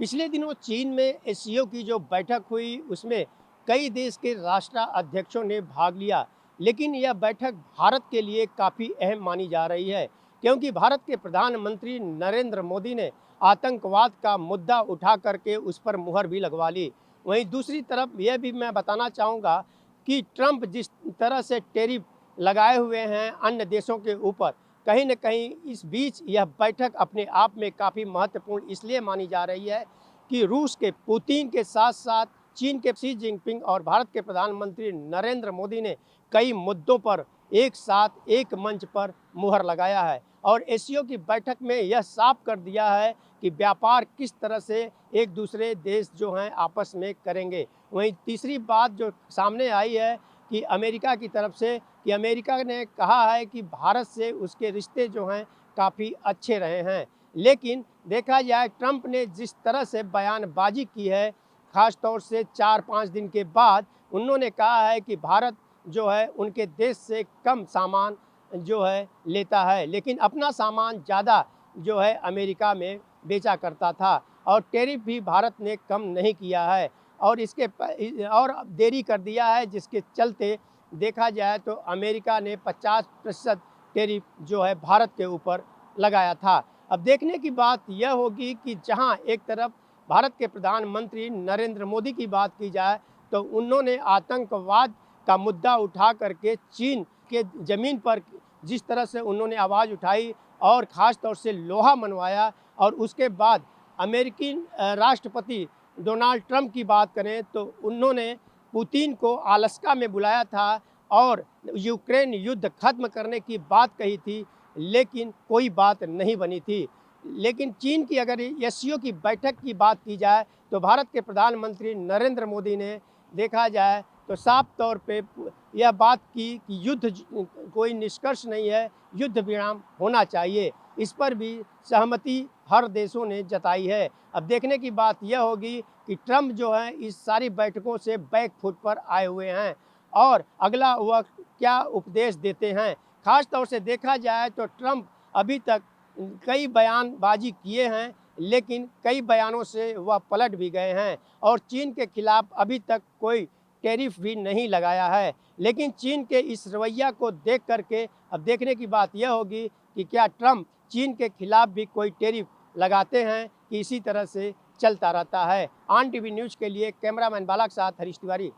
पिछले दिनों चीन में एससीओ की जो बैठक हुई उसमें कई देश के राष्ट्राध्यक्षों ने भाग लिया। लेकिन यह बैठक भारत के लिए काफ़ी अहम मानी जा रही है, क्योंकि भारत के प्रधानमंत्री नरेंद्र मोदी ने आतंकवाद का मुद्दा उठा करके उस पर मुहर भी लगवा ली। वहीं दूसरी तरफ यह भी मैं बताना चाहूँगा कि ट्रंप जिस तरह से टैरिफ लगाए हुए हैं अन्य देशों के ऊपर, कहीं न कहीं इस बीच यह बैठक अपने आप में काफ़ी महत्वपूर्ण इसलिए मानी जा रही है कि रूस के पुतिन के साथ-साथ चीन के शी जिनपिंग और भारत के प्रधानमंत्री नरेंद्र मोदी ने कई मुद्दों पर एक साथ एक मंच पर मुहर लगाया है और एससीओ की बैठक में यह साफ कर दिया है कि व्यापार किस तरह से एक दूसरे देश जो हैं आपस में करेंगे। वहीं तीसरी बात जो सामने आई है कि अमेरिका की तरफ से कि अमेरिका ने कहा है कि भारत से उसके रिश्ते जो हैं काफ़ी अच्छे रहे हैं। लेकिन देखा जाए ट्रंप ने जिस तरह से बयानबाजी की है, ख़ास तौर से 4-5 दिन के बाद उन्होंने कहा है कि भारत जो है उनके देश से कम सामान जो है लेता है, लेकिन अपना सामान ज़्यादा जो है अमेरिका में बेचा करता था और टैरिफ भी भारत ने कम नहीं किया है और इसके और देरी कर दिया है, जिसके चलते देखा जाए तो अमेरिका ने 50% टैरिफ जो है भारत के ऊपर लगाया था। अब देखने की बात यह होगी कि जहां एक तरफ भारत के प्रधानमंत्री नरेंद्र मोदी की बात की जाए तो उन्होंने आतंकवाद का मुद्दा उठा करके चीन के ज़मीन पर जिस तरह से उन्होंने आवाज़ उठाई और ख़ास तौर से लोहा मनवाया और उसके बाद अमेरिकी राष्ट्रपति डोनाल्ड ट्रंप की बात करें तो उन्होंने पुतिन को अलास्का में बुलाया था और यूक्रेन युद्ध खत्म करने की बात कही थी, लेकिन कोई बात नहीं बनी थी। लेकिन चीन की अगर एससीओ की बैठक की बात की जाए तो भारत के प्रधानमंत्री नरेंद्र मोदी ने देखा जाए तो साफ तौर पे यह बात की कि कोई निष्कर्ष नहीं है, युद्ध विराम होना चाहिए। इस पर भी सहमति हर देशों ने जताई है। अब देखने की बात यह होगी कि ट्रंप जो है इस सारी बैठकों से बैक फुट पर आए हुए हैं और अगला वह क्या उपदेश देते हैं। खास तौर से देखा जाए तो ट्रंप अभी तक कई बयानबाजी किए हैं, लेकिन कई बयानों से वह पलट भी गए हैं और चीन के खिलाफ अभी तक कोई टैरिफ भी नहीं लगाया है। लेकिन चीन के इस रवैया को देख करके अब देखने की बात यह होगी कि क्या ट्रंप चीन के खिलाफ भी कोई टैरिफ लगाते हैं कि इसी तरह से चलता रहता है। ऑन टीवी न्यूज़ के लिए कैमरामैन बाला के साथ हरीश तिवारी।